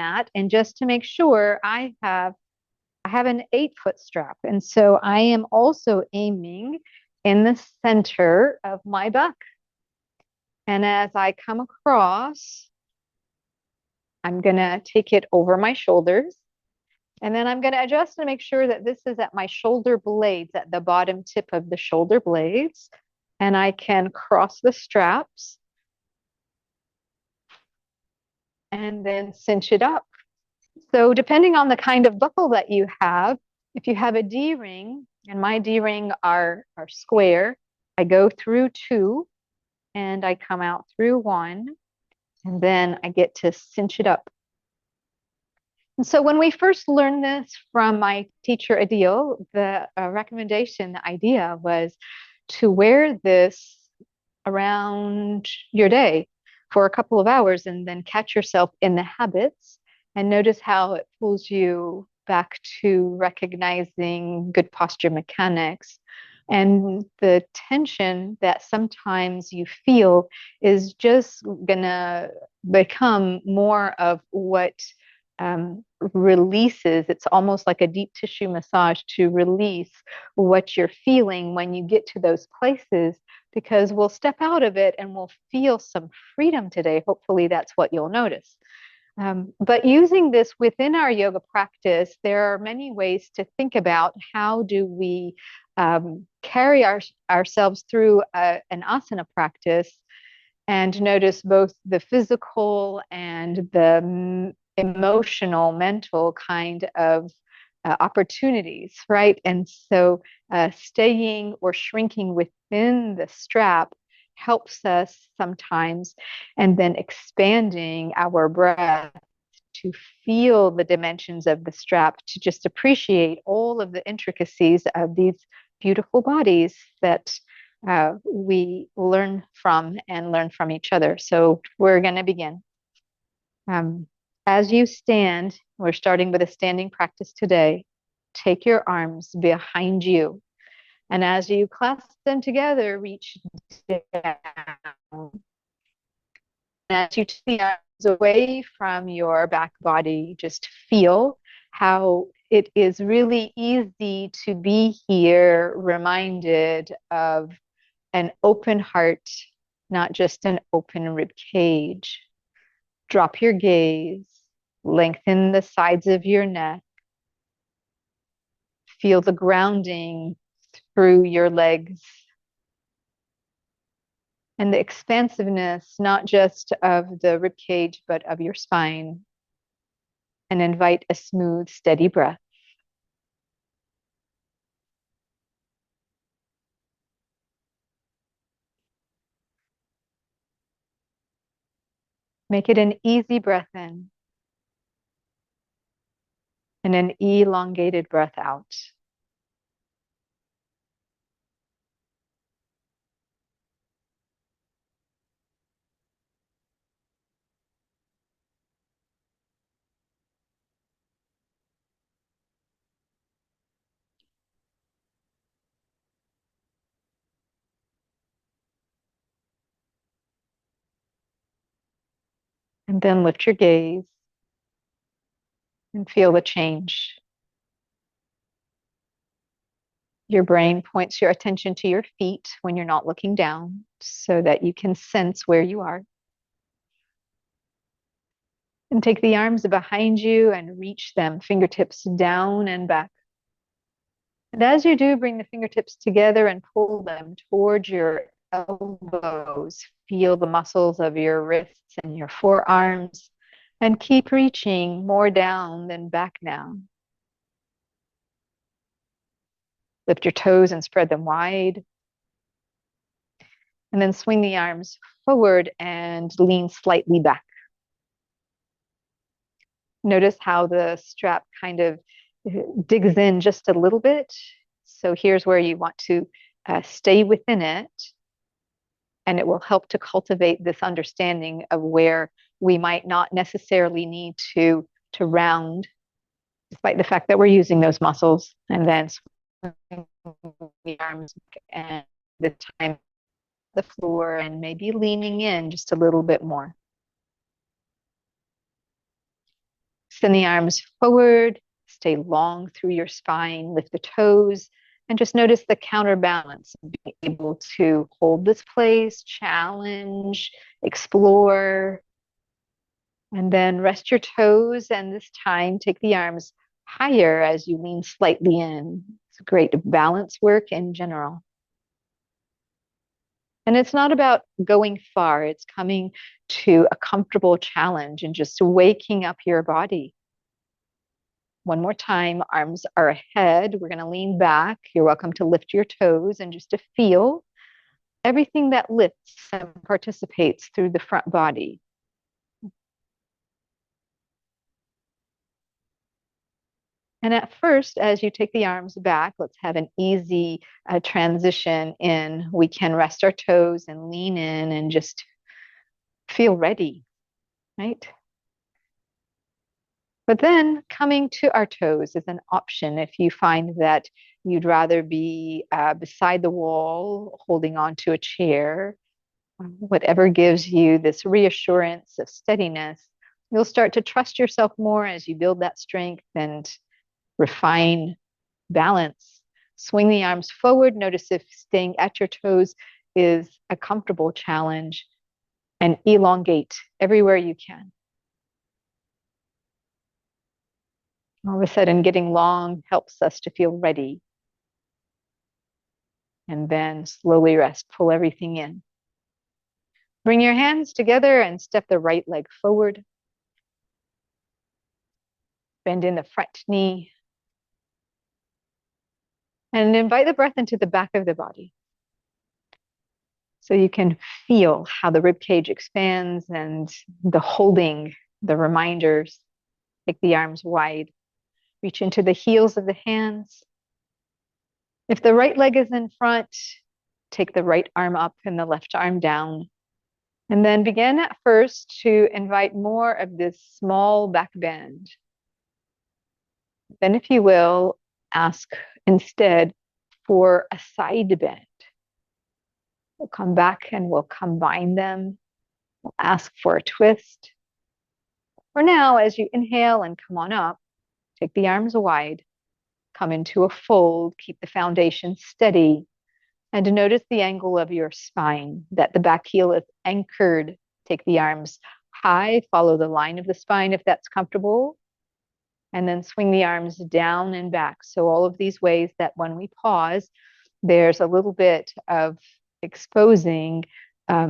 mat, and just to make sure, I have an 8-foot strap. And so I am also aiming in the center of my buck. And as I come across, I'm going to take it over my shoulders. And then I'm going to adjust to make sure that this is at my shoulder blades, at the bottom tip of the shoulder blades. And I can cross the straps and then cinch it up. So depending on the kind of buckle that you have, if you have a D-ring, and my D-ring are square, I go through 2 and I come out through 1, and then I get to cinch it up. And so when we first learned this from my teacher, Adil, the recommendation, the idea was to wear this around your day for a couple of hours and then catch yourself in the habits and notice how it pulls you back to recognizing good posture mechanics. And the tension that sometimes you feel is just gonna become more of what releases. It's almost like a deep tissue massage to release what you're feeling when you get to those places, because we'll step out of it and we'll feel some freedom today. Hopefully, that's what you'll notice. But using this within our yoga practice, there are many ways to think about how do we carry ourselves through an asana practice and notice both the physical and the emotional, mental kind of opportunities, right? And so staying or shrinking within the strap helps us sometimes, and then expanding our breath to feel the dimensions of the strap, to just appreciate all of the intricacies of these beautiful bodies that we learn from and learn from each other. So we're going to begin. As you stand, we're starting with a standing practice today. Take your arms behind you. And as you clasp them together, reach down. As you take the arms away from your back body, just feel how it is really easy to be here, reminded of an open heart, not just an open rib cage. Drop your gaze, lengthen the sides of your neck. Feel the grounding through your legs and the expansiveness, not just of the rib cage, but of your spine. And invite a smooth, steady breath. Make it an easy breath in and an elongated breath out. And then lift your gaze and feel the change. Your brain points your attention to your feet when you're not looking down so that you can sense where you are. And take the arms behind you and reach them, fingertips down and back. And as you do, bring the fingertips together and pull them towards your elbows. Feel the muscles of your wrists and your forearms, and keep reaching more down than back now. Lift your toes and spread them wide. And then swing the arms forward and lean slightly back. Notice how the strap kind of digs in just a little bit. So here's where you want to stay within it. And it will help to cultivate this understanding of where we might not necessarily need to round, despite the fact that we're using those muscles. And then swing the arms and the time the floor, and maybe leaning in just a little bit more. Send the arms forward, stay long through your spine, lift the toes, and just notice the counterbalance, being able to hold this place, challenge, explore, and then rest your toes. And this time, take the arms higher as you lean slightly in. It's great balance work in general. And it's not about going far, it's coming to a comfortable challenge and just waking up your body. One more time, arms are ahead. We're going to lean back. You're welcome to lift your toes and just to feel everything that lifts and participates through the front body. And at first, as you take the arms back, let's have an easy transition in. We can rest our toes and lean in and just feel ready, right? But then coming to our toes is an option if you find that you'd rather be beside the wall, holding onto a chair, whatever gives you this reassurance of steadiness. You'll start to trust yourself more as you build that strength and refine balance. Swing the arms forward. Notice if staying at your toes is a comfortable challenge, and elongate everywhere you can. All of a sudden, getting long helps us to feel ready. And then slowly rest, pull everything in. Bring your hands together and step the right leg forward. Bend in the front knee. And invite the breath into the back of the body. So you can feel how the rib cage expands and the holding, the reminders. Take the arms wide. Reach into the heels of the hands. If the right leg is in front, take the right arm up and the left arm down. And then begin at first to invite more of this small back bend. Then, if you will, ask instead for a side bend. We'll come back and we'll combine them. We'll ask for a twist. For now, as you inhale and come on up, take the arms wide, come into a fold, keep the foundation steady, and notice the angle of your spine, that the back heel is anchored. Take the arms high, follow the line of the spine if that's comfortable, and then swing the arms down and back. So all of these ways that when we pause, there's a little bit of exposing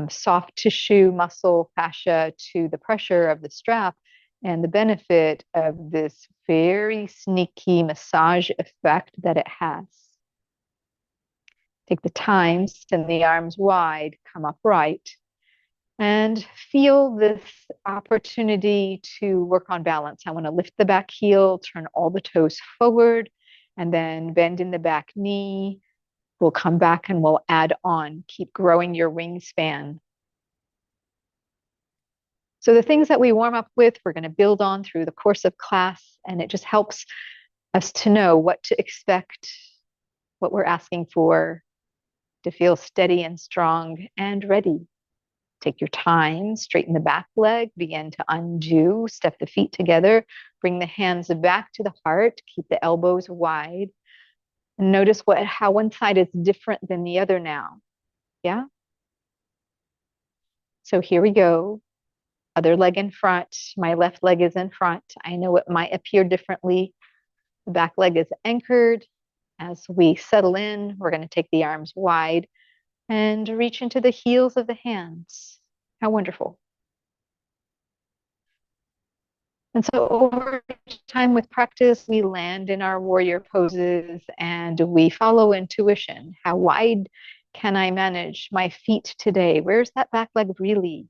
soft tissue, muscle, fascia to the pressure of the strap and the benefit of this very sneaky massage effect that it has. Take the time, send the arms wide, come upright, and feel this opportunity to work on balance. I want to lift the back heel, turn all the toes forward, and then bend in the back knee. We'll come back and we'll add on. Keep growing your wingspan. So the things that we warm up with, we're going to build on through the course of class, and it just helps us to know what to expect, what we're asking for, to feel steady and strong and ready. Take your time, straighten the back leg, begin to undo, step the feet together, bring the hands back to the heart, keep the elbows wide. And notice how one side is different than the other now. Yeah? So here we go. Other leg in front. My left leg is in front. I know it might appear differently. The back leg is anchored. As we settle in, we're going to take the arms wide and reach into the heels of the hands. How wonderful. And so over time with practice, we land in our warrior poses and we follow intuition. How wide can I manage my feet today? Where's that back leg really?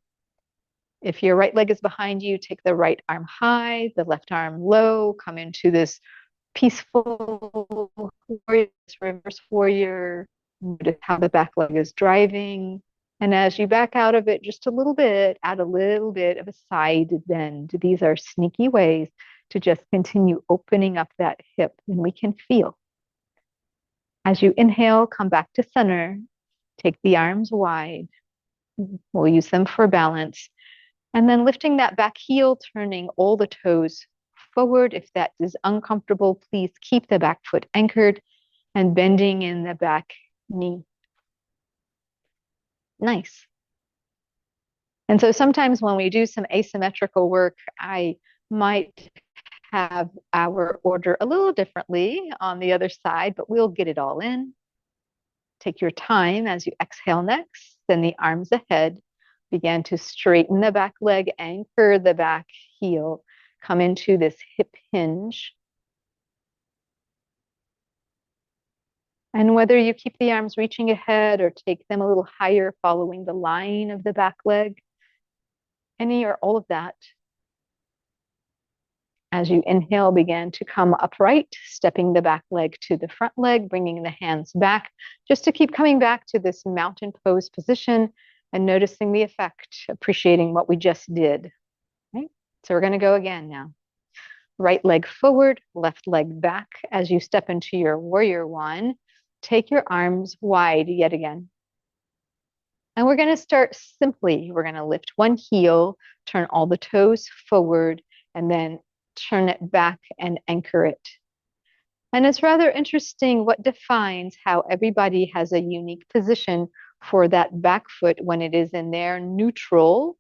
If your right leg is behind you, take the right arm high, the left arm low, come into this peaceful warrior, reverse warrior. Notice how the back leg is driving. And as you back out of it just a little bit, add a little bit of a side bend. These are sneaky ways to just continue opening up that hip, and we can feel. As you inhale, come back to center. Take the arms wide. We'll use them for balance. And then lifting that back heel, turning all the toes forward. If that is uncomfortable, please keep the back foot anchored and bending in the back knee. Nice. And so sometimes when we do some asymmetrical work, I might have our order a little differently on the other side, but we'll get it all in. Take your time as you exhale next, send the arms ahead, begin to straighten the back leg, anchor the back heel, come into this hip hinge. And whether you keep the arms reaching ahead or take them a little higher, following the line of the back leg, any or all of that. As you inhale, begin to come upright, stepping the back leg to the front leg, bringing the hands back, just to keep coming back to this mountain pose position and noticing the effect, appreciating what we just did. Right? So we're going to go again now. Right leg forward, left leg back. As you step into your warrior one, take your arms wide yet again. And we're going to start simply. We're going to lift one heel, turn all the toes forward, and then turn it back and anchor it. And it's rather interesting what defines how everybody has a unique position for that back foot when it is in their neutral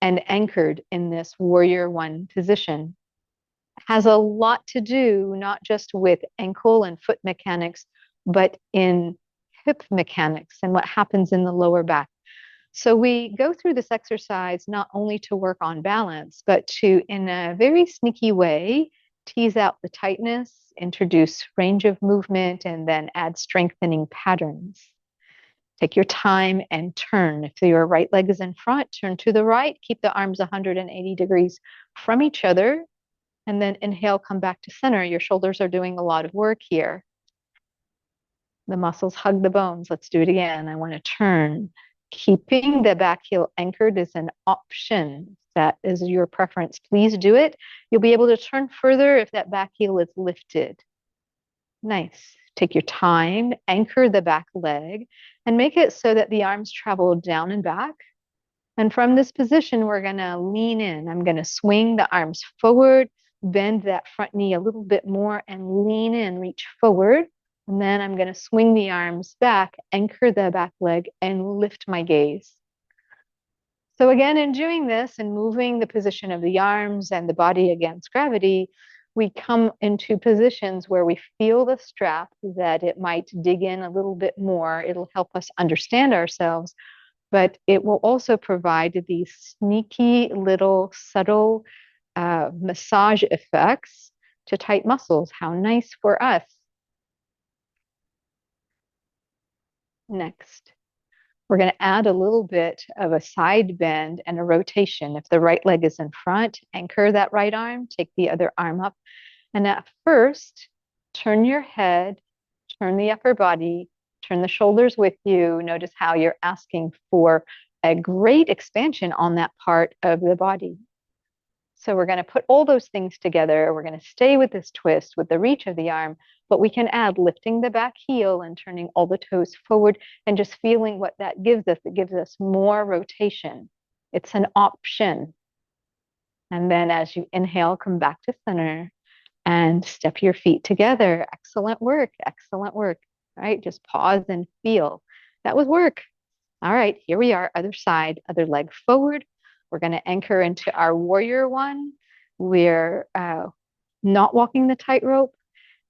and anchored in this warrior one position. It has a lot to do not just with ankle and foot mechanics, but in hip mechanics and what happens in the lower back. So we go through this exercise not only to work on balance, but to, in a very sneaky way, tease out the tightness, introduce range of movement, and then add strengthening patterns. Take your time and turn. If your right leg is in front, turn to the right. Keep the arms 180 degrees from each other. And then inhale, come back to center. Your shoulders are doing a lot of work here. The muscles hug the bones. Let's do it again. I want to turn. Keeping the back heel anchored is an option. That is your preference. Please do it. You'll be able to turn further if that back heel is lifted. Nice. Take your time, anchor the back leg, and make it so that the arms travel down and back. And from this position, we're going to lean in. I'm going to swing the arms forward, bend that front knee a little bit more, and lean in, reach forward. And then I'm going to swing the arms back, anchor the back leg, and lift my gaze. So again, in doing this and moving the position of the arms and the body against gravity, we come into positions where we feel the strap, that it might dig in a little bit more. It'll help us understand ourselves, but it will also provide these sneaky little subtle massage effects to tight muscles. How nice for us. Next, we're going to add a little bit of a side bend and a rotation. If the right leg is in front, anchor that right arm, take the other arm up. And at first, turn your head, turn the upper body, turn the shoulders with you. Notice how you're asking for a great expansion on that part of the body. So we're going to put all those things together. We're going to stay with this twist with the reach of the arm, but we can add lifting the back heel and turning all the toes forward and just feeling what that gives us. It gives us more rotation. It's an option. And then as you inhale, come back to center and step your feet together. Excellent work. Excellent work. All right. Just pause and feel. That was work. All right. Here we are. Other side, other leg forward. We're going to anchor into our warrior one. We're not walking the tightrope,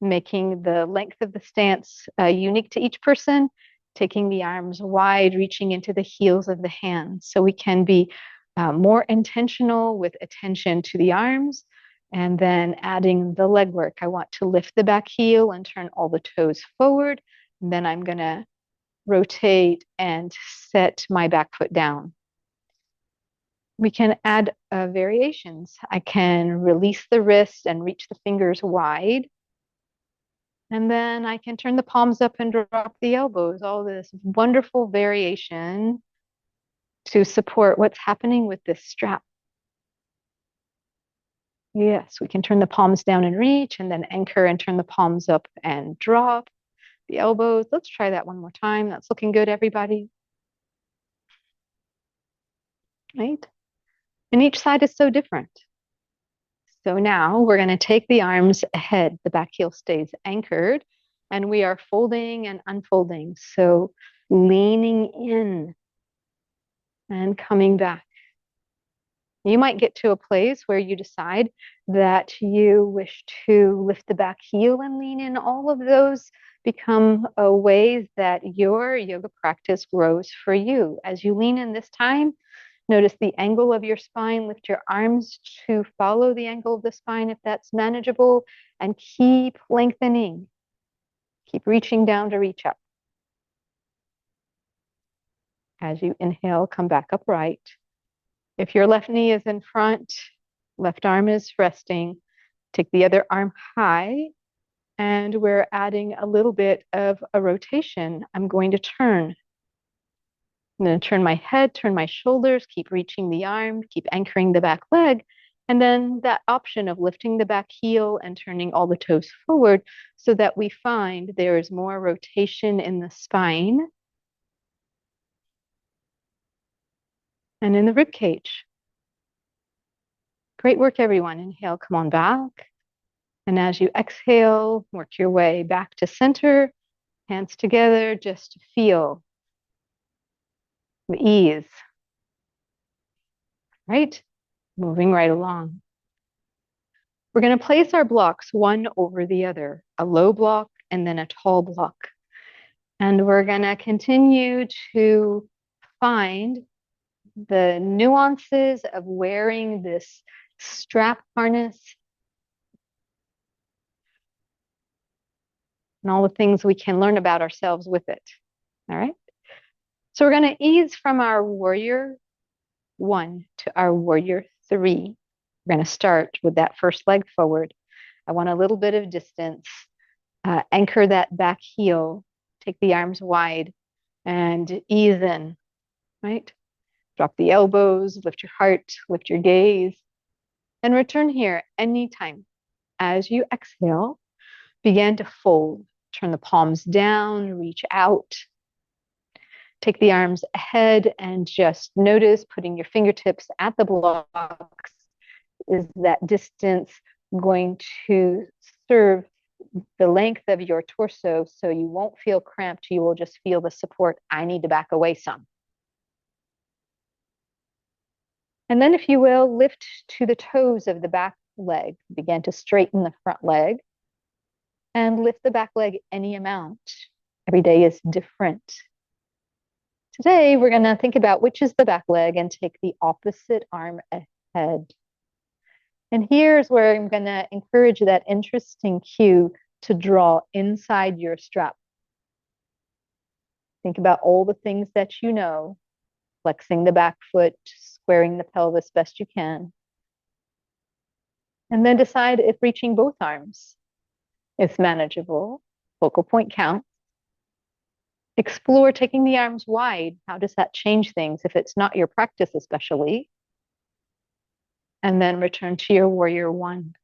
making the length of the stance unique to each person, taking the arms wide, reaching into the heels of the hands. So we can be more intentional with attention to the arms, and then adding the leg work. I want to lift the back heel and turn all the toes forward. And then I'm going to rotate and set my back foot down. We can add variations. I can release the wrist and reach the fingers wide. And then I can turn the palms up and drop the elbows. All this wonderful variation to support what's happening with this strap. Yes, we can turn the palms down and reach, and then anchor and turn the palms up and drop the elbows. Let's try that one more time. That's looking good, everybody. Right? And each side is so different. So now we're going to take the arms ahead. The back heel stays anchored, and we are folding and unfolding. So leaning in and coming back. You might get to a place where you decide that you wish to lift the back heel and lean in. All of those become ways that your yoga practice grows for you. As you lean in this time, notice the angle of your spine. Lift your arms to follow the angle of the spine if that's manageable, and keep lengthening. Keep reaching down to reach up. As you inhale, come back upright. If your left knee is in front, left arm is resting, take the other arm high, and we're adding a little bit of a rotation. I'm going to turn. I'm going to turn my head, turn my shoulders, keep reaching the arm, keep anchoring the back leg, and then that option of lifting the back heel and turning all the toes forward so that we find there is more rotation in the spine and in the rib cage. Great work, everyone. Inhale, come on back. And as you exhale, work your way back to center, hands together, just feel the ease. Right? Moving right along. We're going to place our blocks one over the other, a low block and then a tall block. And we're going to continue to find the nuances of wearing this strap harness and all the things we can learn about ourselves with it. All right. So we're going to ease from our warrior 1 to our warrior 3. We're going to start with that first leg forward. I want a little bit of distance. Anchor that back heel. Take the arms wide and ease in, right? Drop the elbows, lift your heart, lift your gaze, and return here anytime. As you exhale, begin to fold. Turn the palms down, reach out. Take the arms ahead and just notice putting your fingertips at the blocks. Is that distance going to serve the length of your torso so you won't feel cramped? You will just feel the support. I need to back away some. And then, if you will, lift to the toes of the back leg. Begin to straighten the front leg and lift the back leg any amount. Every day is different. Today, we're going to think about which is the back leg and take the opposite arm ahead. And here's where I'm going to encourage that interesting cue to draw inside your strap. Think about all the things that you know, flexing the back foot, squaring the pelvis best you can. And then decide if reaching both arms is manageable. Focal point counts. Explore taking the arms wide. How does that change things if it's not your practice, especially? And then return to your warrior 1.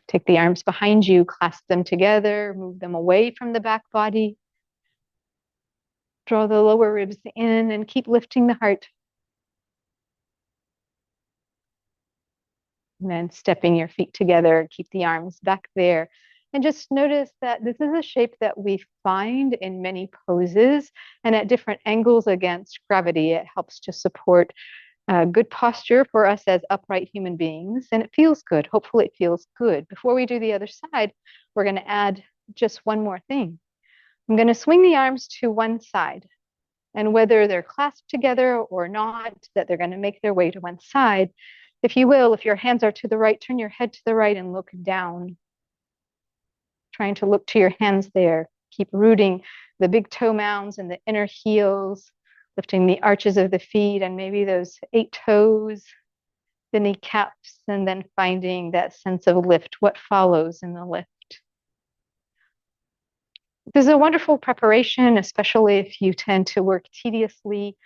Take the arms behind you, clasp them together, move them away from the back body. Draw the lower ribs in and keep lifting the heart. And then stepping your feet together, keep the arms back there. And just notice that this is a shape that we find in many poses and at different angles against gravity. It helps to support good posture for us as upright human beings, and it feels good. Hopefully it feels good. Before we do the other side, we're going to add just one more thing. I'm going to swing the arms to one side, and whether they're clasped together or not, that they're going to make their way to one side. If you will, if your hands are to the right, turn your head to the right and look down. Trying to look to your hands there. Keep rooting the big toe mounds and the inner heels, lifting the arches of the feet and maybe those 8 toes, the kneecaps, and then finding that sense of lift. What follows in the lift? This is a wonderful preparation, especially if you tend to work tediously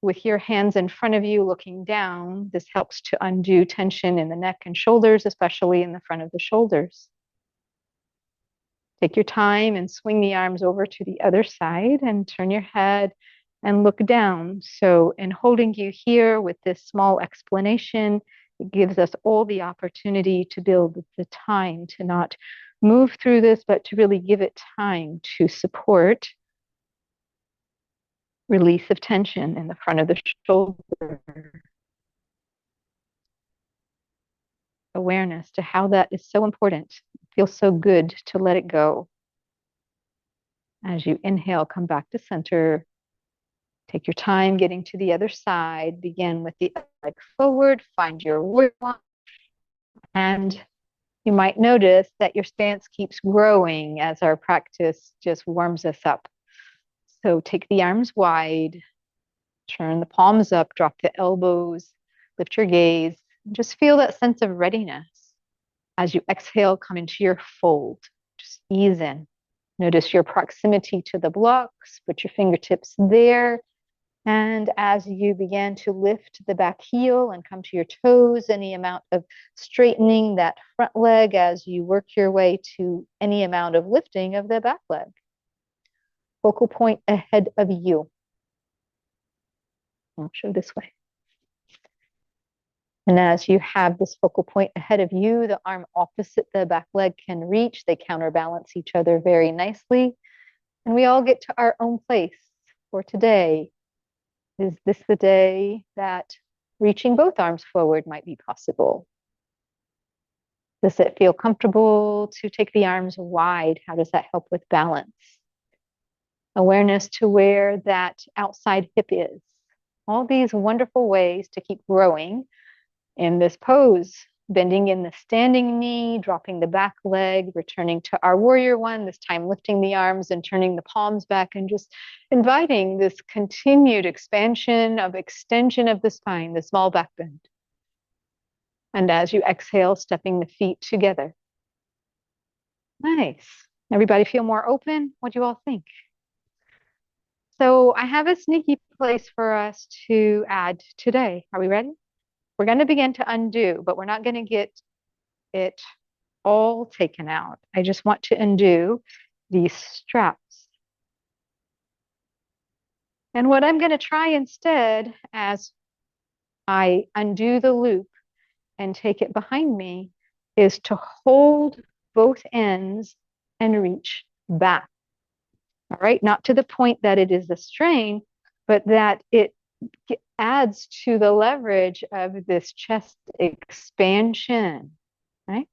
with your hands in front of you looking down. This helps to undo tension in the neck and shoulders, especially in the front of the shoulders. Take your time and swing the arms over to the other side and turn your head and look down. So in holding you here with this small explanation, it gives us all the opportunity to build the time to not move through this, but to really give it time to support release of tension in the front of the shoulder, awareness to how that is so important. It feels so good to let it go. As you inhale, come back to center. Take your time getting to the other side. Begin with the leg forward. Find your warrior one. And you might notice that your stance keeps growing as our practice just warms us up. So take the arms wide, turn the palms up, drop the elbows, lift your gaze. Just feel that sense of readiness. As you exhale, come into your fold. Just ease in. Notice your proximity to the blocks. Put your fingertips there. And as you begin to lift the back heel and come to your toes, any amount of straightening that front leg as you work your way to any amount of lifting of the back leg. Focal point ahead of you. I'll show this way. And as you have this focal point ahead of you, the arm opposite the back leg can reach. They counterbalance each other very nicely. And we all get to our own place for today. Is this the day that reaching both arms forward might be possible? Does it feel comfortable to take the arms wide? How does that help with balance? Awareness to where that outside hip is. All these wonderful ways to keep growing in this pose. Bending in the standing knee, dropping the back leg, returning to our warrior one, this time lifting the arms and turning the palms back and just inviting this continued extension of the spine, the small back bend. And as you exhale, stepping the feet together. Nice. Everybody feel more open? What do you all think? So I have a sneaky place for us to add today. Are we ready? We're going to begin to undo, but we're not going to get it all taken out. I just want to undo these straps. And what I'm going to try instead, as I undo the loop and take it behind me, is to hold both ends and reach back. All right, not to the point that it is a strain, but that it adds to the leverage of this chest expansion, right?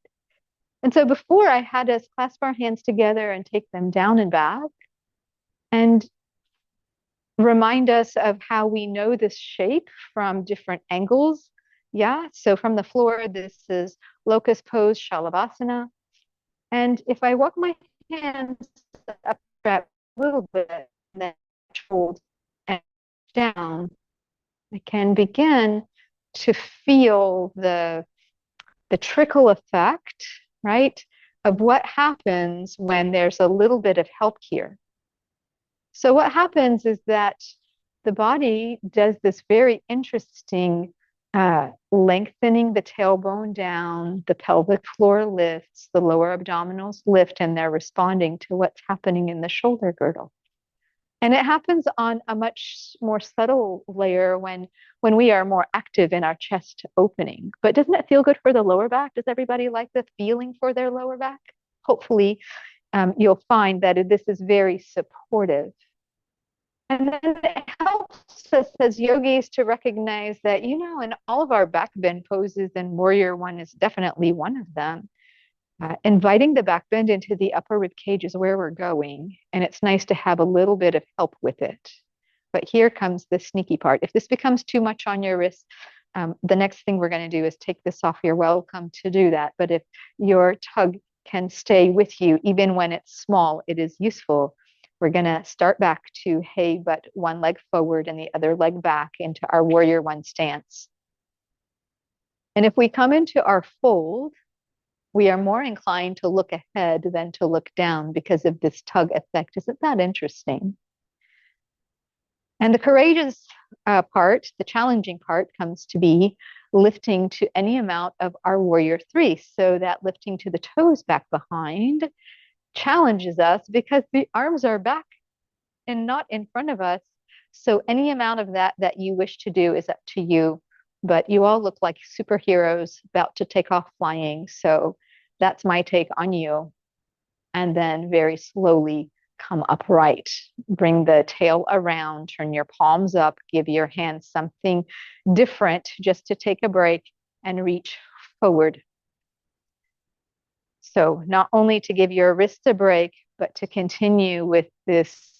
And so before I had us clasp our hands together and take them down and back and remind us of how we know this shape from different angles. Yeah, so from the floor, this is locust pose, Shalabhasana. And if I walk my hands up a little bit, then hold and down, I can begin to feel the trickle effect, right, of what happens when there's a little bit of help here. So what happens is that the body does this very interesting lengthening the tailbone down, the pelvic floor lifts, the lower abdominals lift, and they're responding to what's happening in the shoulder girdle. And it happens on a much more subtle layer when we are more active in our chest opening. But doesn't it feel good for the lower back? Does everybody like the feeling for their lower back? Hopefully, you'll find that this is very supportive. And then it helps us as yogis to recognize that, in all of our back bend poses, and warrior one is definitely one of them, inviting the back bend into the upper rib cage is where we're going. And it's nice to have a little bit of help with it. But here comes the sneaky part. If this becomes too much on your wrist, the next thing we're going to do is take this off. You're welcome to do that. But if your tug can stay with you, even when it's small, it is useful. We're going to start back to hey, but one leg forward and the other leg back into our warrior one stance. And if we come into our fold, we are more inclined to look ahead than to look down because of this tug effect. Isn't that interesting? And the courageous part, the challenging part, comes to be lifting to any amount of our warrior three. So that lifting to the toes back behind challenges us because the arms are back and not in front of us. So any amount of that that you wish to do is up to you, but you all look like superheroes about to take off flying. So that's my take on you. And then very slowly come upright. Bring the tail around, turn your palms up, give your hands something different just to take a break and reach forward. So not only to give your wrists a break, but to continue with this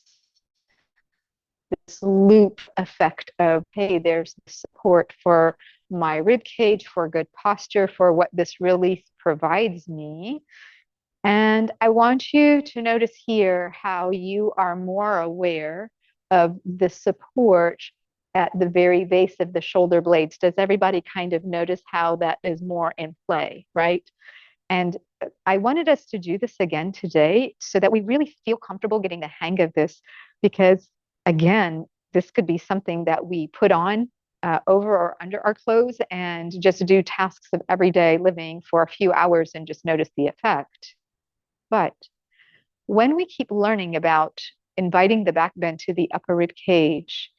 loop effect of, hey, there's support for my rib cage, for good posture, for what this release provides me. And I want you to notice here how you are more aware of the support at the very base of the shoulder blades. Does everybody kind of notice how that is more in play, right? And I wanted us to do this again today so that we really feel comfortable getting the hang of this, because again, this could be something that we put on over or under our clothes and just do tasks of everyday living for a few hours and just notice the effect. But when we keep learning about inviting the back bend to the upper rib cage,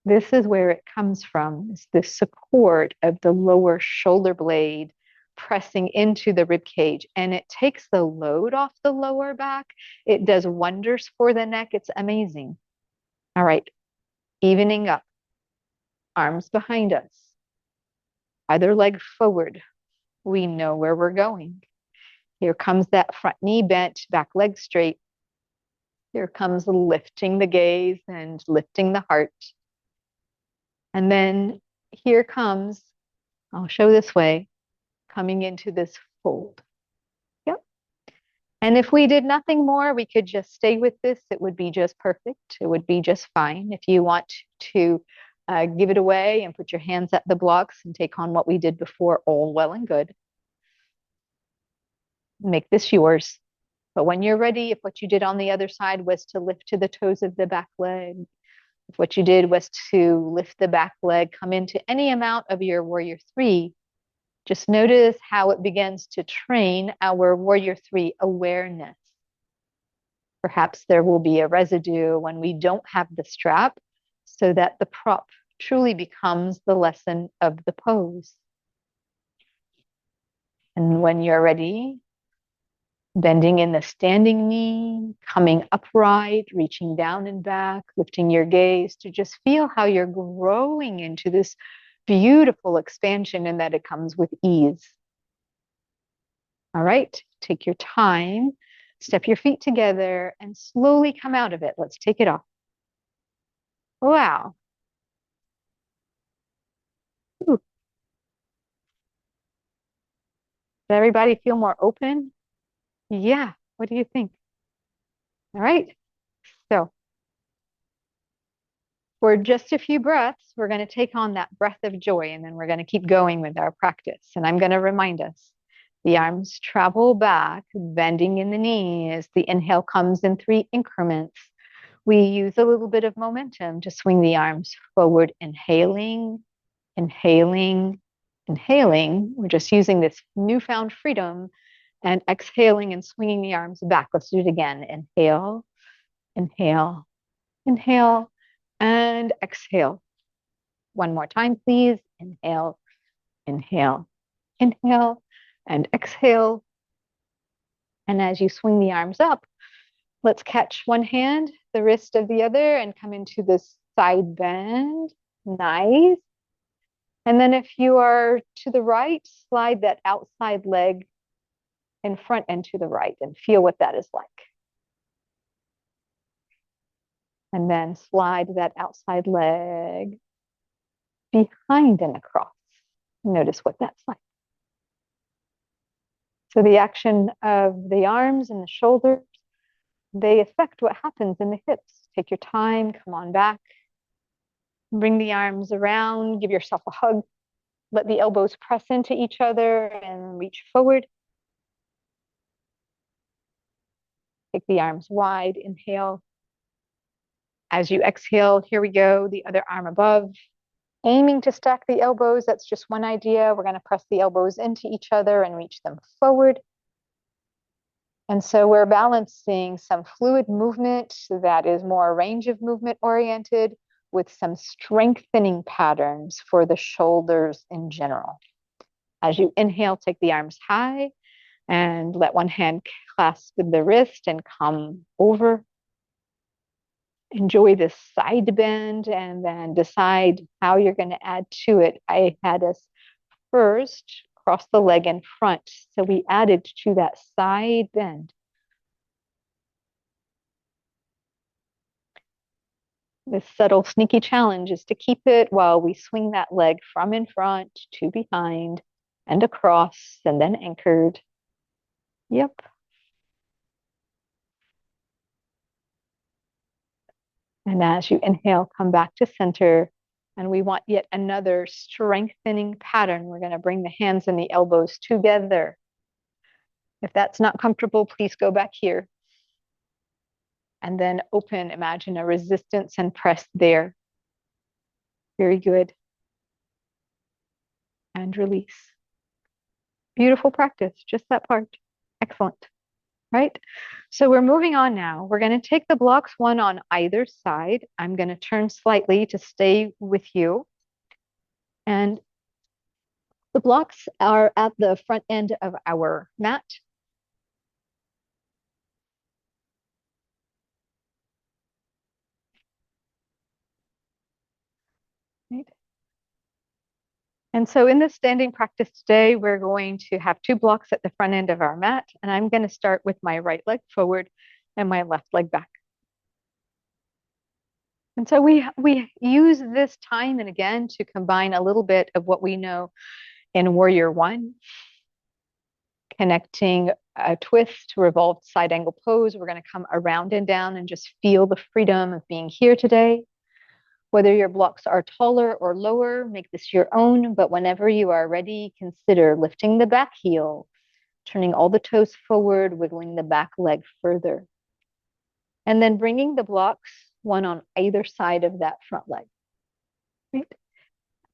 this is where it comes from, is the support of the lower shoulder blade pressing into the rib cage. And it takes the load off the lower back. It does wonders for the neck. It's amazing. All right, evening up, arms behind us, either leg forward. We know where we're going. Here comes that front knee bent, back leg straight. Here comes lifting the gaze and lifting the heart. And then here comes, I'll show this way, coming into this fold. Yep. And if we did nothing more, we could just stay with this. It would be just perfect. It would be just fine. If you want to give it away and put your hands at the blocks and take on what we did before, all well and good. Make this yours. But when you're ready, if what you did on the other side was to lift to the toes of the back leg, if what you did was to lift the back leg, come into any amount of your warrior three, just notice how it begins to train our warrior three awareness. Perhaps there will be a residue when we don't have the strap, so that the prop truly becomes the lesson of the pose. And when you're ready, bending in the standing knee, coming upright, reaching down and back, lifting your gaze to just feel how you're growing into this beautiful expansion and that it comes with ease. All right, take your time, step your feet together and slowly come out of it. Let's take it off. Wow. Ooh. Does everybody feel more open? Yeah. What do you think? All right. So for just a few breaths, we're going to take on that breath of joy, and then we're going to keep going with our practice. And I'm going to remind us, the arms travel back, bending in the knees. The inhale comes in 3 increments. We use a little bit of momentum to swing the arms forward, inhaling, inhaling, inhaling. We're just using this newfound freedom, and exhaling and swinging the arms back. Let's do it again. Inhale, inhale, inhale, and exhale. One more time, please. Inhale, inhale, inhale, and exhale. And as you swing the arms up, let's catch one hand, the wrist of the other, and come into this side bend. Nice. And then if you are to the right, slide that outside leg in front and to the right and feel what that is like. And then slide that outside leg behind and across. Notice what that's like. So the action of the arms and the shoulders, they affect what happens in the hips. Take your time, come on back. Bring the arms around, give yourself a hug. Let the elbows press into each other and reach forward. Take the arms wide, inhale. As you exhale, here we go, the other arm above. Aiming to stack the elbows, that's just one idea. We're going to press the elbows into each other and reach them forward. And so we're balancing some fluid movement that is more range of movement oriented with some strengthening patterns for the shoulders in general. As you inhale, take the arms high and let one hand clasp the wrist and come over. Enjoy this side bend and then decide how you're going to add to it. I had us first cross the leg in front, so we added to that side bend. This subtle, sneaky challenge is to keep it while we swing that leg from in front to behind and across and then anchored. Yep. And as you inhale, come back to center. And we want yet another strengthening pattern. We're going to bring the hands and the elbows together. If that's not comfortable, please go back here. And then open, imagine a resistance and press there. Very good. And release. Beautiful practice, just that part. Excellent. Right? So we're moving on now. We're going to take the blocks one on either side. I'm going to turn slightly to stay with you. And the blocks are at the front end of our mat. Right. And so in this standing practice today, we're going to have two blocks at the front end of our mat. And I'm going to start with my right leg forward and my left leg back. And so we use this time and again to combine a little bit of what we know in Warrior One, connecting a twist, revolved side angle pose. We're going to come around and down and just feel the freedom of being here today. Whether your blocks are taller or lower, make this your own, but whenever you are ready, consider lifting the back heel, turning all the toes forward, wiggling the back leg further, and then bringing the blocks one on either side of that front leg. Right?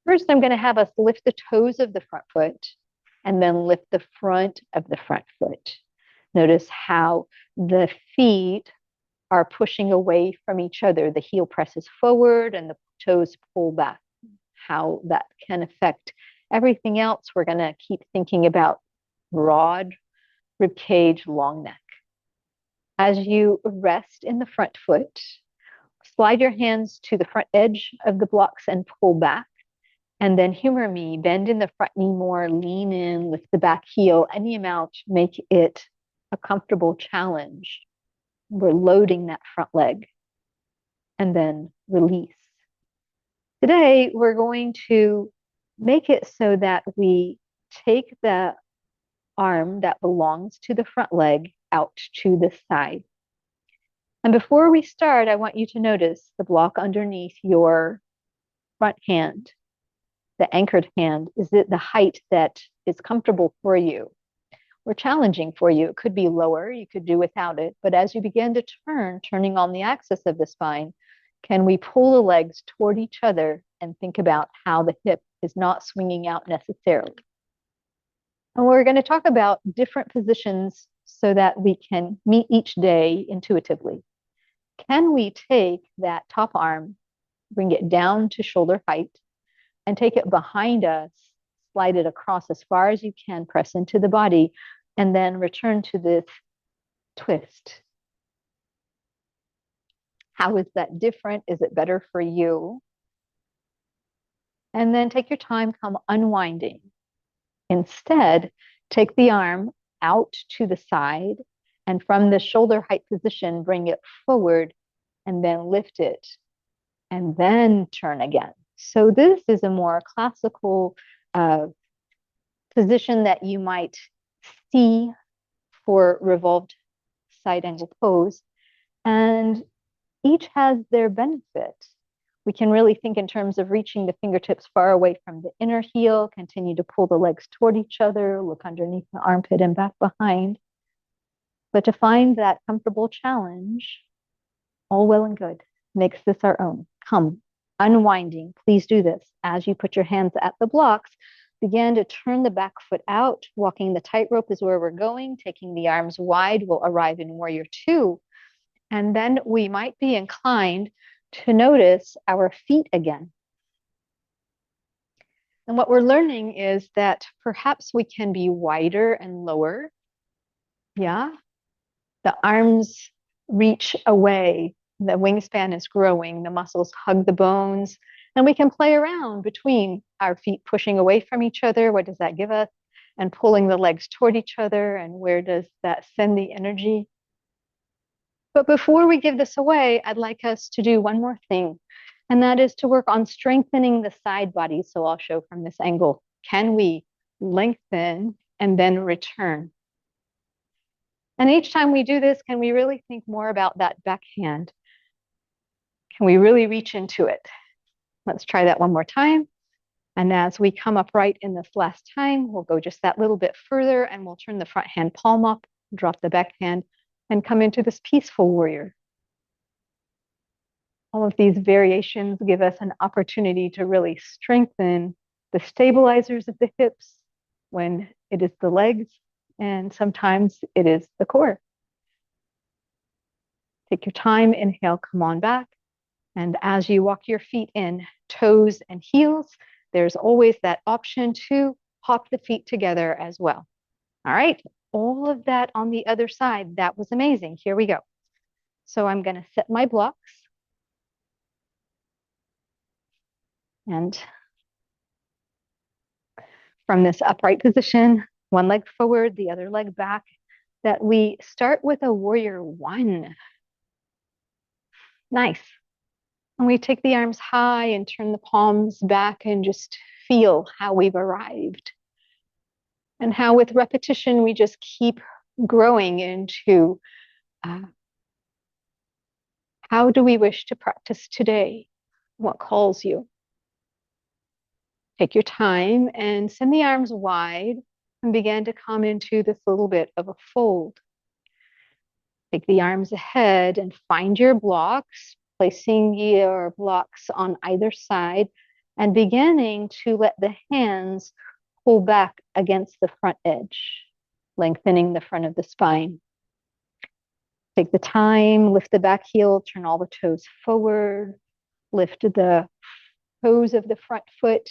First, I'm going to have us lift the toes of the front foot and then lift the front of the front foot. Notice how the feet are pushing away from each other. The heel presses forward and the toes pull back. How that can affect everything else. We're going to keep thinking about broad rib cage, long neck. As you rest in the front foot, slide your hands to the front edge of the blocks and pull back. And then humor me, bend in the front knee more, lean in, lift the back heel, any amount, make it a comfortable challenge. We're loading that front leg and then release. Today, we're going to make it so that we take the arm that belongs to the front leg out to the side. And before we start, I want you to notice the block underneath your front hand, the anchored hand. Is it the height that is comfortable for you or challenging for you? It could be lower, you could do without it. But as you begin to turning on the axis of the spine, can we pull the legs toward each other and think about how the hip is not swinging out necessarily? And we're going to talk about different positions so that we can meet each day intuitively. Can we take that top arm, bring it down to shoulder height, and take it behind us, slide it across as far as you can, press into the body, and then return to this twist? How is that different? Is it better for you? And then take your time, come unwinding. Instead, take the arm out to the side, and from the shoulder height position, bring it forward and then lift it and then turn again. So this is a more classical position that you might see for revolved side angle pose. And each has their benefit. We can really think in terms of reaching the fingertips far away from the inner heel, continue to pull the legs toward each other, look underneath the armpit and back behind. But to find that comfortable challenge, all well and good, makes this our own. Come, unwinding, please do this. As you put your hands at the blocks, begin to turn the back foot out. Walking the tightrope is where we're going. Taking the arms wide, we'll arrive in Warrior Two. And then we might be inclined to notice our feet again. And what we're learning is that perhaps we can be wider and lower. Yeah. The arms reach away. The wingspan is growing. The muscles hug the bones. And we can play around between our feet pushing away from each other. What does that give us? And pulling the legs toward each other. And where does that send the energy? But before we give this away, I'd like us to do one more thing, and that is to work on strengthening the side body. So I'll show from this angle. Can we lengthen and then return? And each time we do this, can we really think more about that backhand? Can we really reach into it? Let's try that one more time. And as we come upright in this last time, we'll go just that little bit further and we'll turn the front hand palm up, drop the backhand, and come into this peaceful warrior. All of these variations give us an opportunity to really strengthen the stabilizers of the hips when it is the legs, and sometimes it is the core. Take your time, inhale, come on back. And as you walk your feet in, toes and heels, there's always that option to hop the feet together as well. All right, all of that on the other side. That was amazing. Here we go. So I'm going to set my blocks. And from this upright position, one leg forward, the other leg back, that we start with a warrior one. Nice. And we take the arms high and turn the palms back and just feel how we've arrived. And how with repetition, we just keep growing into how do we wish to practice today? What calls you? Take your time and send the arms wide and begin to come into this little bit of a fold. Take the arms ahead and find your blocks, placing your blocks on either side and beginning to let the hands pull back against the front edge, lengthening the front of the spine. Take the time, lift the back heel, turn all the toes forward, lift the toes of the front foot,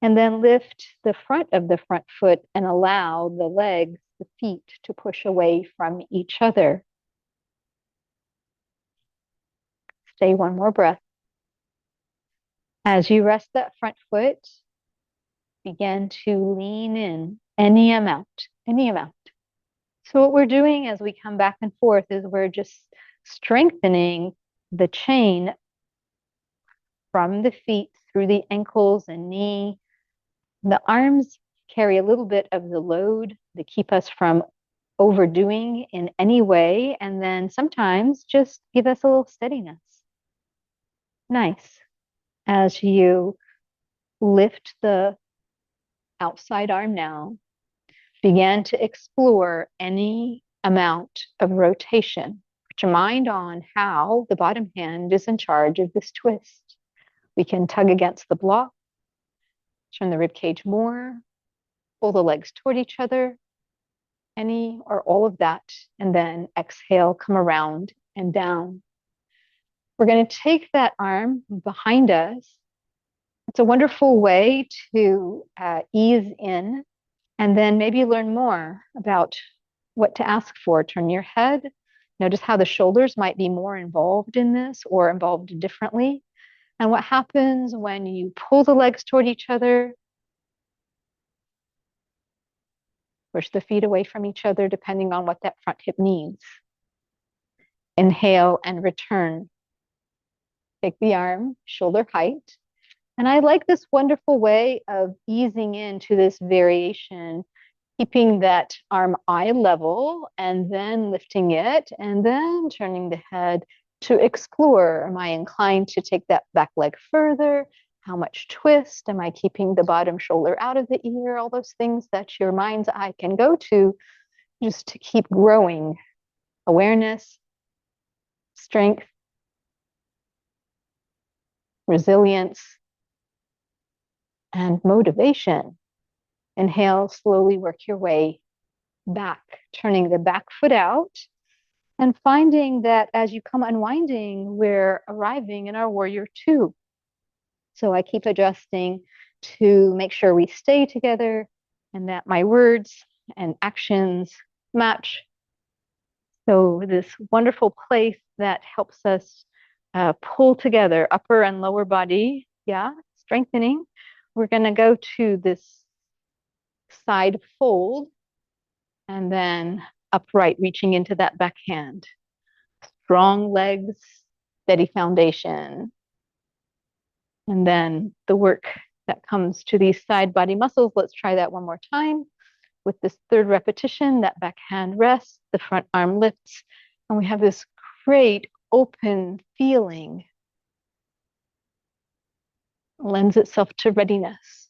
and then lift the front of the front foot and allow the legs, the feet, to push away from each other. Stay one more breath. As you rest that front foot, begin to lean in any amount, any amount. So what we're doing as we come back and forth is we're just strengthening the chain from the feet through the ankles and knee. The arms carry a little bit of the load to keep us from overdoing in any way, and then sometimes just give us a little steadiness. Nice. As you lift the outside arm now, begin to explore any amount of rotation. Put your mind on how the bottom hand is in charge of this twist. We can tug against the block, turn the rib cage more, pull the legs toward each other, any or all of that, and then exhale, come around and down. We're going to take that arm behind us. It's a wonderful way to ease in and then maybe learn more about what to ask for. Turn your head. Notice how the shoulders might be more involved in this or involved differently. And what happens when you pull the legs toward each other, push the feet away from each other, depending on what that front hip needs. Inhale and return. Take the arm, shoulder height. And I like this wonderful way of easing into this variation, keeping that arm eye level and then lifting it and then turning the head to explore. Am I inclined to take that back leg further? How much twist? Am I keeping the bottom shoulder out of the ear? All those things that your mind's eye can go to just to keep growing. Awareness, strength, resilience, and motivation. Inhale, slowly work your way back, turning the back foot out And finding that as you come unwinding, we're arriving in our warrior two. So I keep adjusting to make sure we stay together and that my words and actions match. So this wonderful place that helps us pull together upper and lower body. Yeah, strengthening. We're going to go to this side fold and then upright, reaching into that back hand. Strong legs, steady foundation. And then the work that comes to these side body muscles. Let's try that one more time. With this third repetition, that back hand rests, the front arm lifts, and we have this great open feeling. Lends itself to readiness.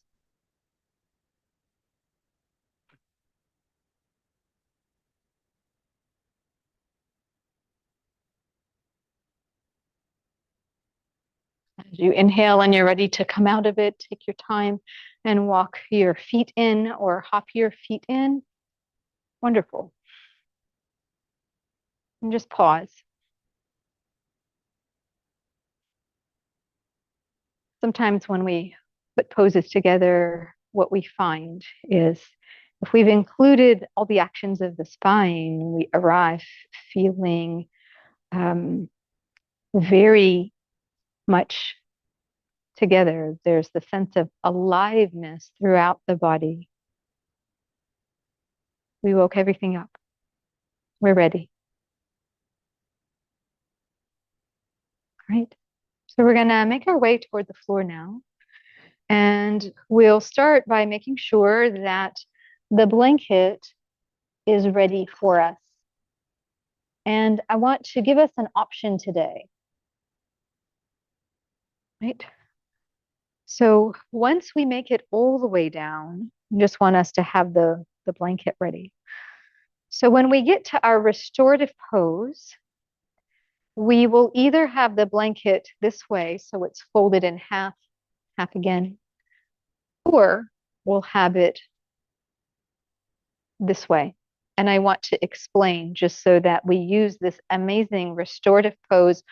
As you inhale and you're ready to come out of it, take your time and walk your feet in or hop your feet in. Wonderful. And just pause. Sometimes when we put poses together, what we find is if we've included all the actions of the spine, we arrive feeling very much together. There's the sense of aliveness throughout the body. We woke everything up. We're ready. All right. So we're going to make our way toward the floor now. And we'll start by making sure that the blanket is ready for us. And I want to give us an option today. Right? So once we make it all the way down, I just want us to have the blanket ready. So when we get to our restorative pose, we will either have the blanket this way, so it's folded in half, half again, or we'll have it this way. And I want to explain just so that we use this amazing restorative pose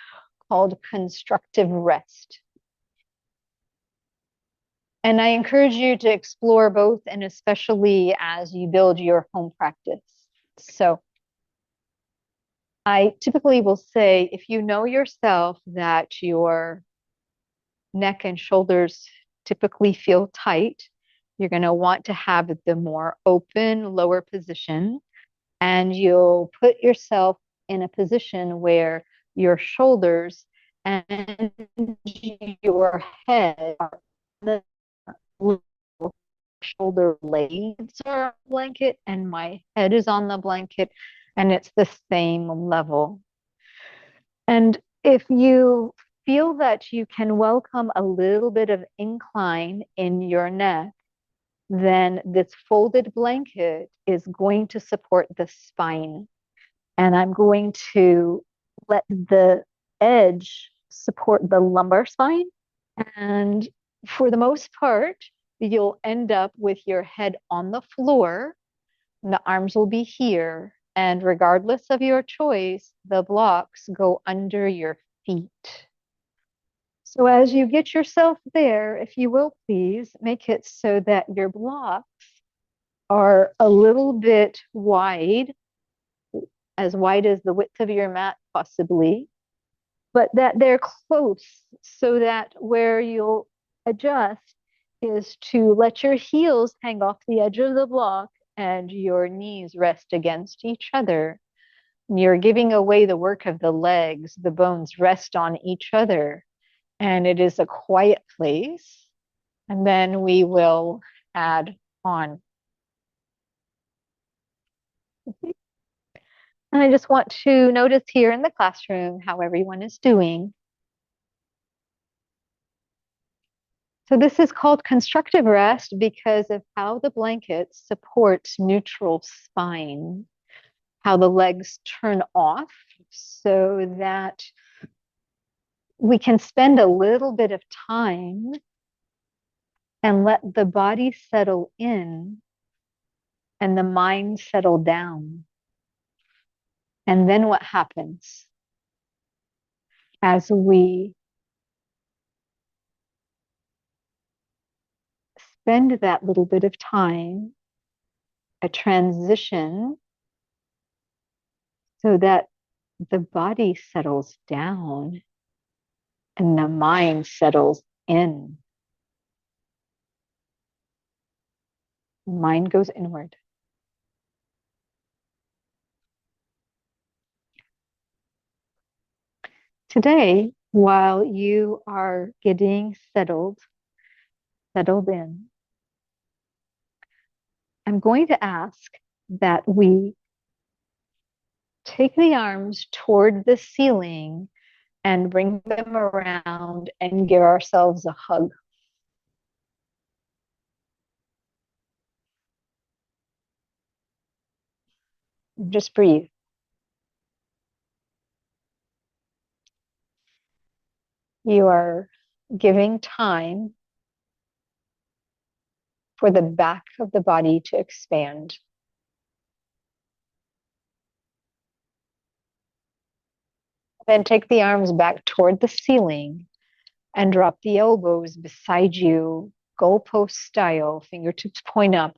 called constructive rest. And I encourage you to explore both, and especially as you build your home practice. So I typically will say, if you know yourself that your neck and shoulders typically feel tight, you're going to want to have the more open lower position, and you'll put yourself in a position where your shoulders and your head are the shoulder blades are on the blanket and my head is on the blanket, and it's the same level. And if you feel that you can welcome a little bit of incline in your neck, then this folded blanket is going to support the spine. And I'm going to let the edge support the lumbar spine. And for the most part, you'll end up with your head on the floor. And the arms will be here. And regardless of your choice, the blocks go under your feet. So as you get yourself there, if you will please, make it so that your blocks are a little bit wide, as wide as the width of your mat possibly, but that they're close so that where you'll adjust is to let your heels hang off the edge of the block and your knees rest against each other. You're giving away the work of the legs. The bones rest on each other, and it is a quiet place. And then we will add on. And I just want to notice here in the classroom how everyone is doing. So this is called constructive rest because of how the blanket supports neutral spine, how the legs turn off so that we can spend a little bit of time and let the body settle in and the mind settle down. And then what happens as we spend that little bit of time, a transition, so that the body settles down and the mind settles in. Mind goes inward. Today, while you are getting settled in, I'm going to ask that we take the arms toward the ceiling and bring them around and give ourselves a hug. Just breathe. You are giving time for the back of the body to expand. Then take the arms back toward the ceiling and drop the elbows beside you, goalpost style, fingertips point up,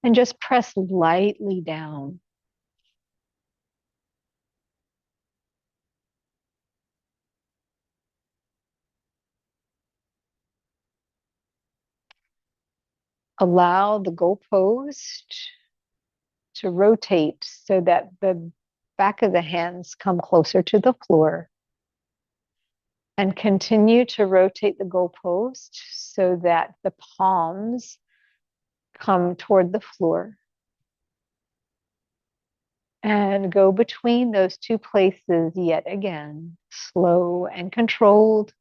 and just press lightly down. Allow the goalpost to rotate so that the back of the hands come closer to the floor. And continue to rotate the goalpost so that the palms come toward the floor. And go between those two places yet again, slow and controlled,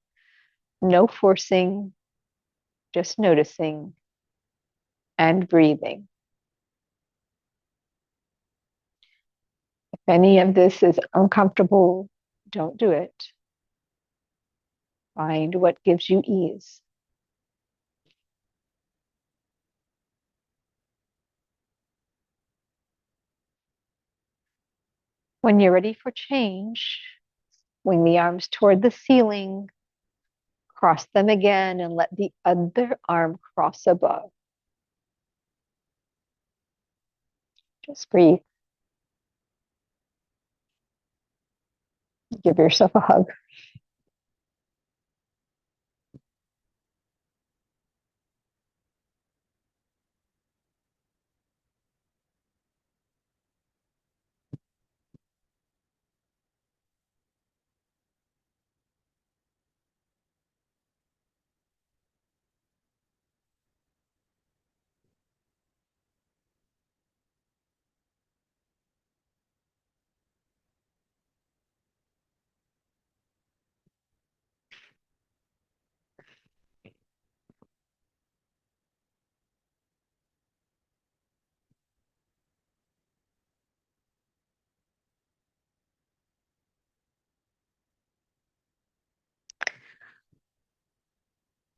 no forcing, just noticing and breathing. If any of this is uncomfortable, don't do it. Find what gives you ease. When you're ready for change, swing the arms toward the ceiling, cross them again, and let the other arm cross above. Just breathe. Give yourself a hug.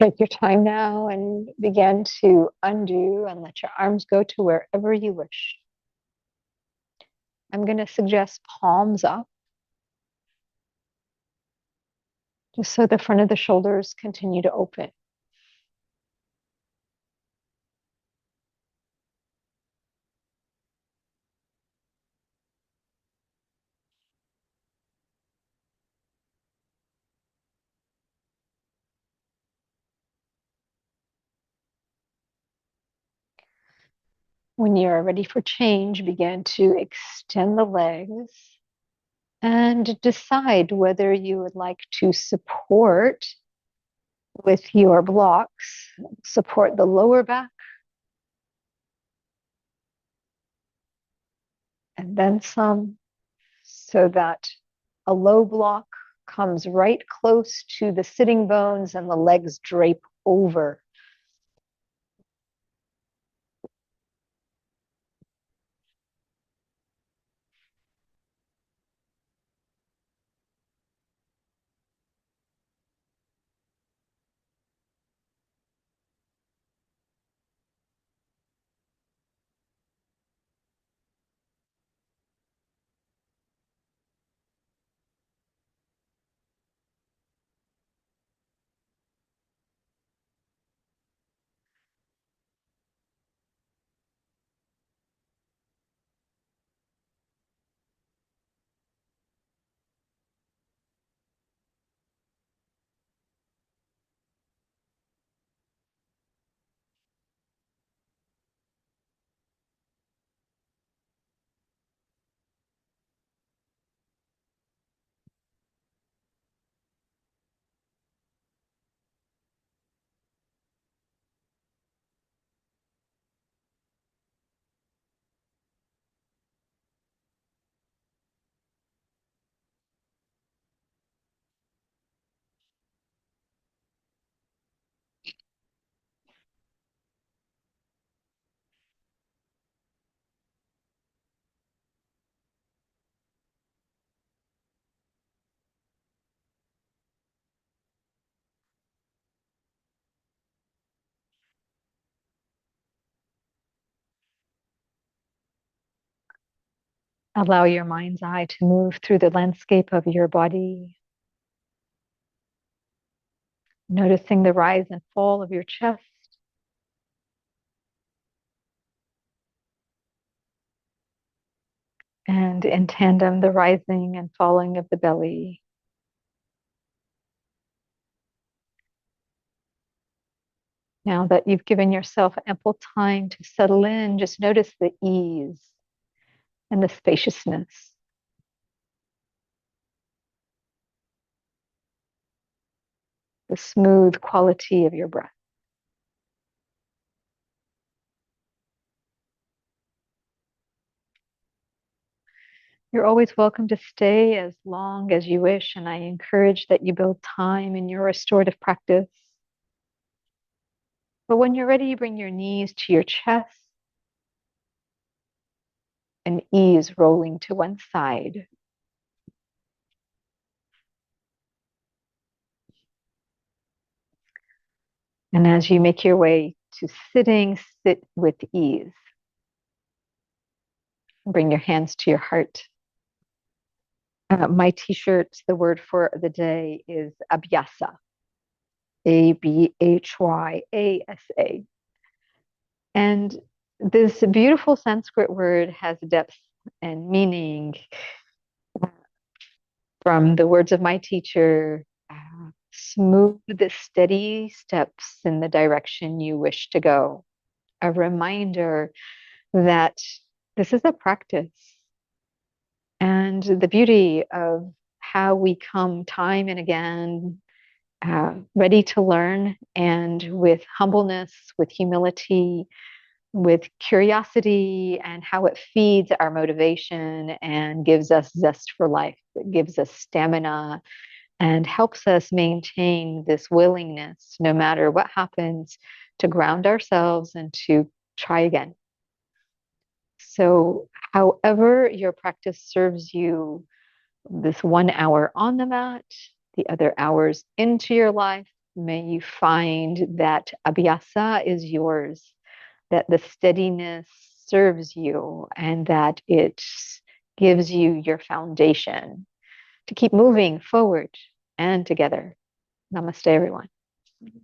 Take your time now and begin to undo and let your arms go to wherever you wish. I'm going to suggest palms up, just so the front of the shoulders continue to open. When you're ready for change, begin to extend the legs and decide whether you would like to support with your blocks, support the lower back, and then some, so that a low block comes right close to the sitting bones and the legs drape over. Allow your mind's eye to move through the landscape of your body, noticing the rise and fall of your chest, and in tandem, the rising and falling of the belly. Now that you've given yourself ample time to settle in, just notice the ease and the spaciousness, the smooth quality of your breath. You're always welcome to stay as long as you wish, and I encourage that you build time in your restorative practice. But when you're ready, bring your knees to your chest and ease rolling to one side. And as you make your way to sitting, sit with ease. Bring your hands to your heart. My t-shirt, the word for the day is abhyasa, Abhyasa. And this beautiful Sanskrit word has depth and meaning from the words of my teacher. Smooth, steady steps in the direction you wish to go. A reminder that this is a practice. And the beauty of how we come time and again, ready to learn, and with humbleness, with humility, with curiosity, and how it feeds our motivation and gives us zest for life. It gives us stamina and helps us maintain this willingness, no matter what happens, to ground ourselves and to try again. So, however your practice serves you, this 1 hour on the mat, the other hours into your life, may you find that abhyasa is yours, that the steadiness serves you, and that it gives you your foundation to keep moving forward and together. Namaste, everyone.